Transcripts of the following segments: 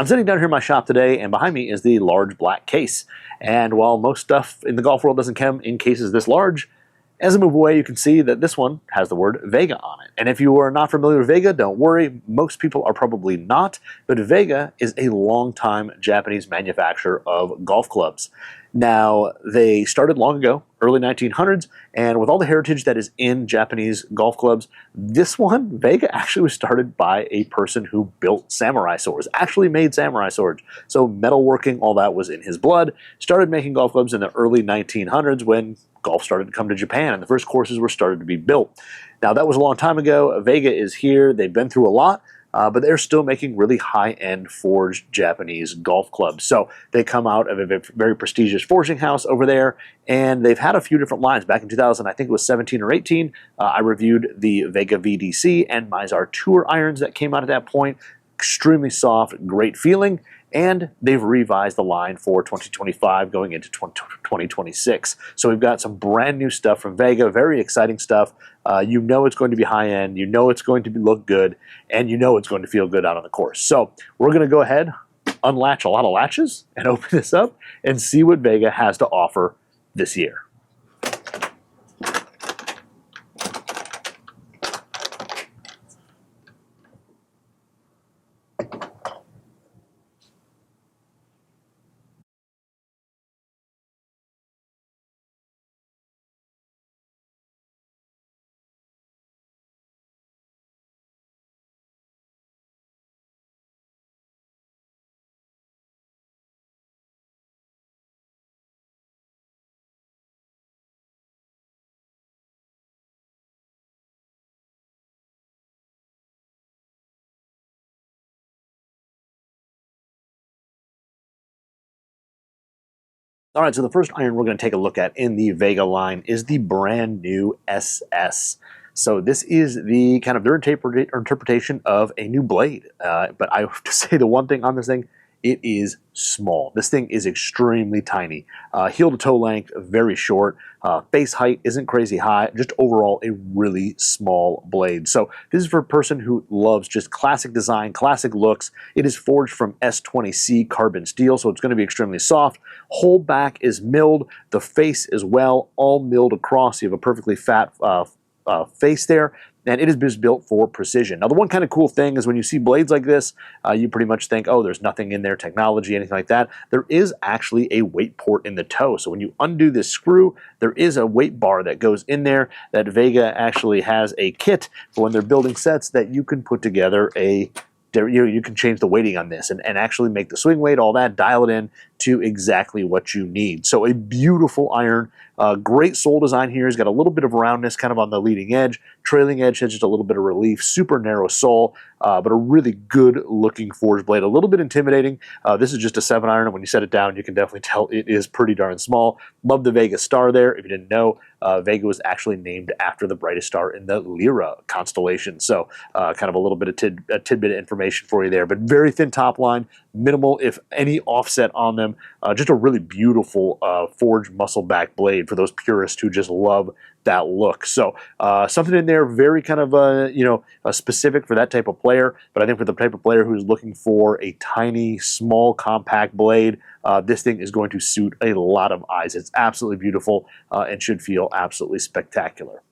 I'm sitting down here in my shop today, and behind me is the large black case. And while most stuff in the golf world doesn't come in cases this large, as I move away, you can see that this one has the word Vega on it. And if you are not familiar with Vega, don't worry. Most people are probably not. But Vega is a long-time Japanese manufacturer of golf clubs. Now, they started long ago, early 1900s, and with all the heritage that is in Japanese golf clubs, this one, Vega, actually was started by a person who built samurai swords, actually made samurai swords. So metalworking, all that was in his blood. Started making golf clubs in the early 1900s when golf started to come to Japan and the first courses were started to be built. Now, that was a long time ago. Vega is here. They've been through a lot. But they're still making really high-end forged Japanese golf clubs. So they come out of a very prestigious forging house over there, and they've had a few different lines. Back in 2000, I think it was 17 or 18, I reviewed the Vega VDC and Mysar Tour irons that came out at that point. Extremely soft, great feeling. And they've revised the line for 2025 going into 2026. So we've got some brand new stuff from Vega, very exciting stuff. You know it's going to be high-end, you know it's going to look good, and you know it's going to feel good out on the course. So we're going to go ahead, unlatch a lot of latches, and open this up and see what Vega has to offer this year. All right, so the first iron we're going to take a look at in the Vega line is the brand new SS. So this is the kind of their interpretation of a new blade. But I have to say the one thing on this thing, it is small. This thing is extremely tiny. Heel to toe length, very short. Face height isn't crazy high. Just overall a really small blade. So this is for a person who loves just classic design, classic looks. It is forged from S20C carbon steel, so it's going to be extremely soft. Whole back is milled. The face as well, all milled across. You have a perfectly fat face there. And it is just built for precision. Now, the one kind of cool thing is when you see blades like this, you pretty much think, oh, there's nothing in there, technology, anything like that. There is actually a weight port in the toe. So when you undo this screw, there is a weight bar that goes in there that Vega actually has a kit for when they're building sets that you can put together you can change the weighting on this and actually make the swing weight, all that, dial it in to exactly what you need. So a beautiful iron, great sole design here. It's got a little bit of roundness kind of on the leading edge. Trailing edge has just a little bit of relief, super narrow sole, but a really good looking forged blade. A little bit intimidating. This is just a 7-iron, and when you set it down, you can definitely tell it is pretty darn small. Love the Vega star there. If you didn't know, Vega was actually named after the brightest star in the Lyra constellation. So kind of a little bit of tidbit of information for you there, but very thin top line, minimal, if any, offset on them. Just a really beautiful forged muscle back blade for those purists who just love that look. So something in there very kind of specific for that type of player, but I think for the type of player who's looking for a tiny, small, compact blade, this thing is going to suit a lot of eyes. It's absolutely beautiful and should feel absolutely spectacular.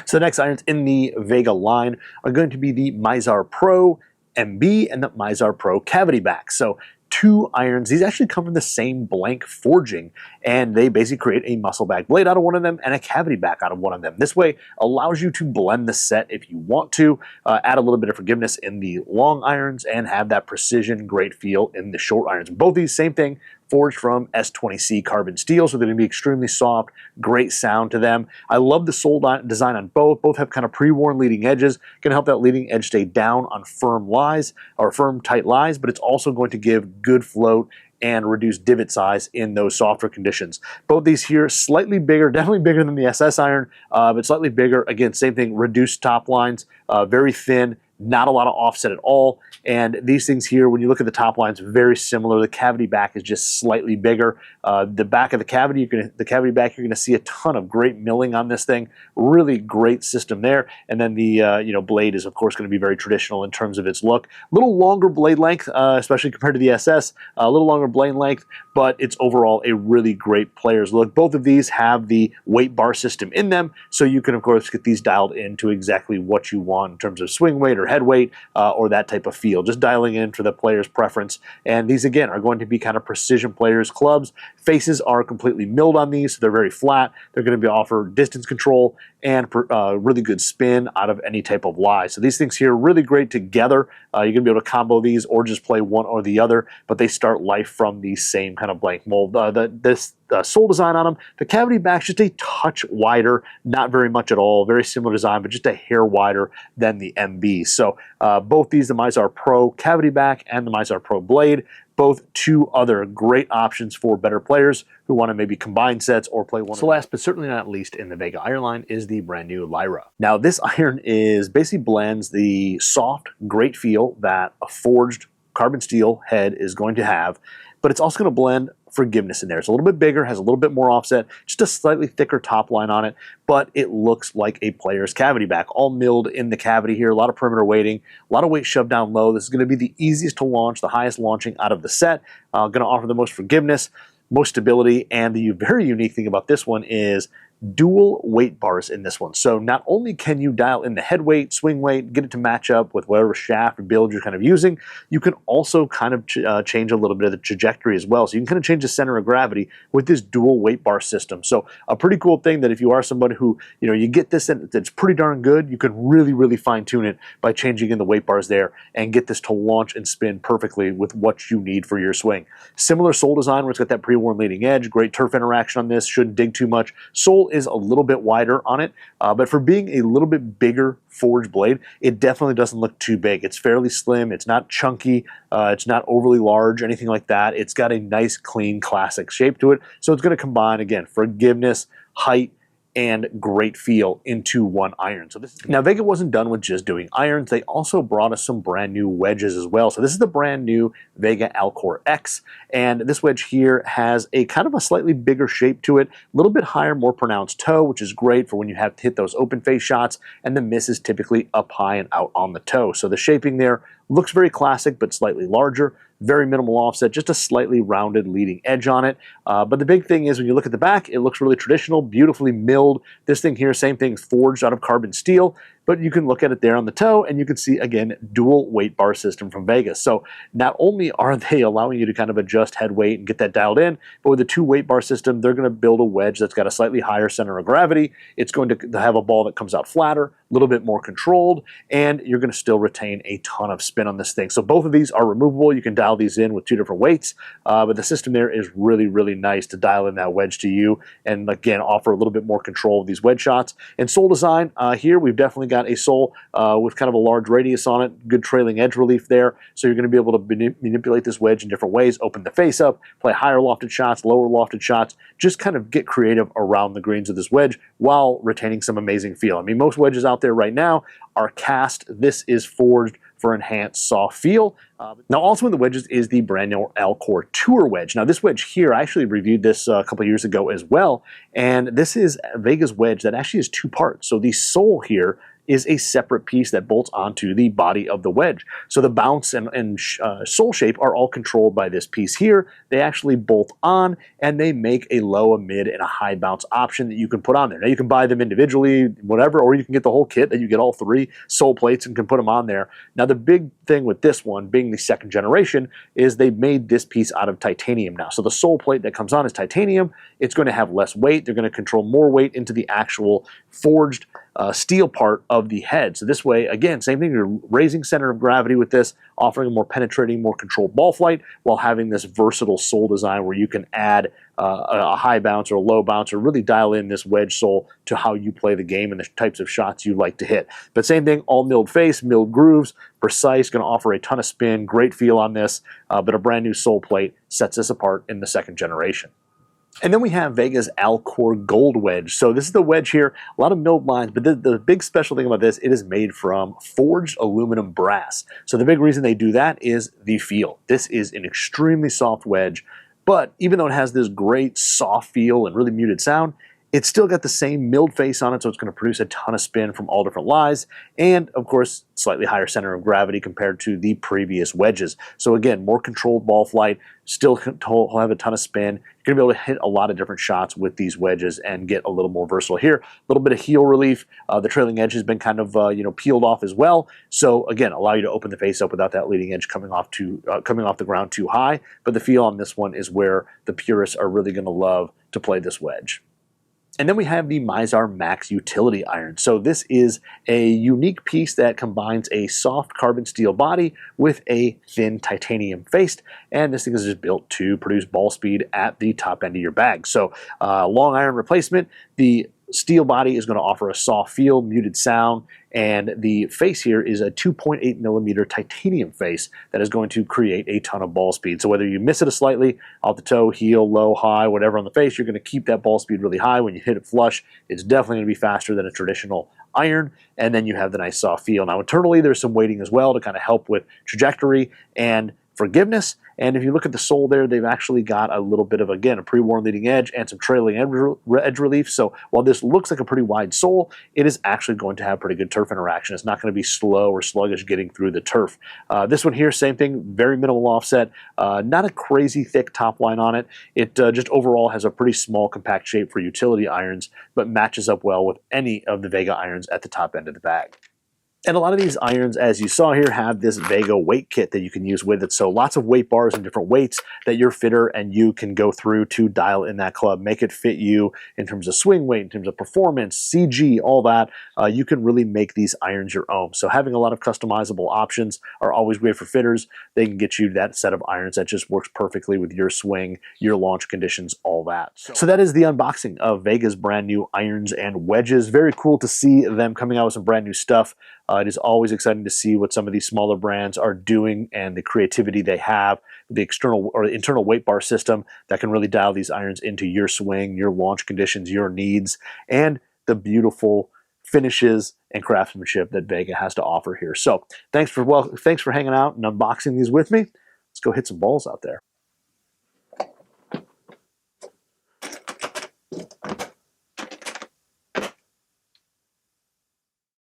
So the next irons in the Vega line are going to be the Mysar Pro MB and the Mysar Pro Cavity Back. So 2 irons. These actually come from the same blank forging, and they basically create a muscle back blade out of one of them and a cavity back out of one of them. This way allows you to blend the set if you want to, add a little bit of forgiveness in the long irons, and have that precision, great feel in the short irons. Both these, same thing, forged from S20C carbon steel, so they're going to be extremely soft, great sound to them. I love the sole design on both. Both have kind of pre-worn leading edges. Going to help that leading edge stay down on firm lies, or firm, tight lies, but it's also going to give good float and reduce divot size in those softer conditions. Both these here, slightly bigger, definitely bigger than the SS iron, but slightly bigger. Again, same thing, reduced top lines, very thin, not a lot of offset at all. And these things here, when you look at the top lines, very similar. The cavity back is just slightly bigger. The back of the cavity, the cavity back, you're going to see a ton of great milling on this thing. Really great system there. And then the blade is of course going to be very traditional in terms of its look. A little longer blade length, especially compared to the SS. A little longer blade length, but it's overall a really great player's look. Both of these have the weight bar system in them, so you can of course get these dialed into exactly what you want in terms of swing weight or head weight or that type of feel. Just dialing in for the player's preference. And these again are going to be kind of precision players clubs. Faces are completely milled on these, so they're very flat. They're going to be offer distance control and really good spin out of any type of lie. So these things here are really great together. You're going to be able to combo these or just play one or the other, but they start life from the same kind of blank mold. This sole design on them, the cavity back's just a touch wider, not very much at all, very similar design, but just a hair wider than the MB. So both these, the Mysar Pro cavity back and the Mysar Pro blade, both two other great options for better players who want to maybe combine sets or play one. So last but certainly not least in the Vega iron line is the brand new Lyra. Now this iron is basically blends the soft, great feel that a forged carbon steel head is going to have, but it's also going to blend forgiveness in there. It's a little bit bigger, has a little bit more offset, just a slightly thicker top line on it, but it looks like a player's cavity back, all milled in the cavity here, a lot of perimeter weighting, a lot of weight shoved down low. This is going to be the easiest to launch, the highest launching out of the set, going to offer the most forgiveness, most stability, and the very unique thing about this one is dual weight bars in this one. So not only can you dial in the head weight, swing weight, get it to match up with whatever shaft or build you're kind of using, you can also kind of change a little bit of the trajectory as well. So you can kind of change the center of gravity with this dual weight bar system. So a pretty cool thing that if you are somebody who, you get this and it's pretty darn good, you can really, really fine tune it by changing in the weight bars there and get this to launch and spin perfectly with what you need for your swing. Similar sole design where it's got that pre-worn leading edge, great turf interaction on this, shouldn't dig too much. Sole is a little bit wider on it, but for being a little bit bigger forged blade, it definitely doesn't look too big. It's fairly slim, it's not chunky, it's not overly large, anything like that. It's got a nice, clean, classic shape to it, so it's going to combine, again, forgiveness, height, and great feel into one iron. So now Vega wasn't done with just doing irons. They also brought us some brand new wedges as well. So this is the brand new Vega Alcor X, and this wedge here has a kind of a slightly bigger shape to it, a little bit higher, more pronounced toe, which is great for when you have to hit those open face shots, and the miss is typically up high and out on the toe. So the shaping there looks very classic, but slightly larger. Very minimal offset, just a slightly rounded leading edge on it. But the big thing is when you look at the back, it looks really traditional, beautifully milled. This thing here, same thing, forged out of carbon steel. But you can look at it there on the toe and you can see, again, dual weight bar system from Vega. So not only are they allowing you to kind of adjust head weight and get that dialed in, but with a two weight bar system, they're going to build a wedge that's got a slightly higher center of gravity. It's going to have a ball that comes out flatter, a little bit more controlled, and you're going to still retain a ton of spin on this thing. So both of these are removable. You can dial these in with two different weights, but the system there is really, really nice to dial in that wedge to you and, again, offer a little bit more control of these wedge shots. And sole design here, we've definitely got a sole with kind of a large radius on it, good trailing edge relief there, so you're going to be able to manipulate this wedge in different ways, open the face up, play higher lofted shots, lower lofted shots, just kind of get creative around the greens of this wedge while retaining some amazing feel. I mean, most wedges out there right now are cast. This is forged for enhanced soft feel. Now also in the wedges is the brand new Alcor Tour wedge. Now this wedge here, I actually reviewed this a couple of years ago as well, and this is Vega's wedge that actually is two parts. So the sole here is a separate piece that bolts onto the body of the wedge. So the bounce and sole shape are all controlled by this piece here. They actually bolt on and they make a low, a mid, and a high bounce option that you can put on there. Now you can buy them individually, whatever, or you can get the whole kit that you get all three sole plates and can put them on there. Now the big thing with this one, being the second generation, is they made this piece out of titanium now. So the sole plate that comes on is titanium. It's going to have less weight. They're going to control more weight into the actual forged steel part of the head. So this way, again, same thing, you're raising center of gravity with this, offering a more penetrating, more controlled ball flight, while having this versatile sole design where you can add a high bounce or a low bounce, or really dial in this wedge sole to how you play the game and the types of shots you like to hit. But same thing, all milled face, milled grooves, precise, going to offer a ton of spin, great feel on this, but a brand new sole plate sets this apart in the second generation. And then we have Vega's Alcor Gold Wedge. So this is the wedge here, a lot of milled lines, but the big special thing about this, it is made from forged aluminum brass. So the big reason they do that is the feel. This is an extremely soft wedge, but even though it has this great soft feel and really muted sound, it's still got the same milled face on it, so it's going to produce a ton of spin from all different lies, and of course, slightly higher center of gravity compared to the previous wedges. So again, more controlled ball flight, still have a ton of spin. You're going to be able to hit a lot of different shots with these wedges and get a little more versatile here. A little bit of heel relief. The trailing edge has been kind of peeled off as well. So again, allow you to open the face up without that leading edge coming off the ground too high. But the feel on this one is where the purists are really going to love to play this wedge. And then we have the Mysar Max utility iron. So this is a unique piece that combines a soft carbon steel body with a thin titanium face. And this thing is just built to produce ball speed at the top end of your bag. So long iron replacement, the steel body is going to offer a soft feel, muted sound, and the face here is a 2.8 millimeter titanium face that is going to create a ton of ball speed. So whether you miss it slightly off the toe, heel, low, high, whatever on the face, you're going to keep that ball speed really high. When you hit it flush, it's definitely going to be faster than a traditional iron, and then you have the nice soft feel. Now internally, there's some weighting as well to kind of help with trajectory and forgiveness. And if you look at the sole there, they've actually got a little bit of, again, a pre-worn leading edge and some trailing edge relief. So while this looks like a pretty wide sole, it is actually going to have pretty good turf interaction. It's not going to be slow or sluggish getting through the turf. This one here, same thing, very minimal offset, not a crazy thick top line on it. It just overall has a pretty small compact shape for utility irons, but matches up well with any of the Vega irons at the top end of the bag. And a lot of these irons, as you saw here, have this Vega weight kit that you can use with it. So lots of weight bars and different weights that your fitter and you can go through to dial in that club, make it fit you in terms of swing weight, in terms of performance, CG, all that. You can really make these irons your own. So having a lot of customizable options are always great for fitters. They can get you that set of irons that just works perfectly with your swing, your launch conditions, all that. So that is the unboxing of Vega's brand new irons and wedges. Very cool to see them coming out with some brand new stuff. It is always exciting to see what some of these smaller brands are doing and the creativity they have, the external or the internal weight bar system that can really dial these irons into your swing, your launch conditions, your needs, and the beautiful finishes and craftsmanship that Vega has to offer here. So thanks for hanging out and unboxing these with me. Let's go hit some balls out there.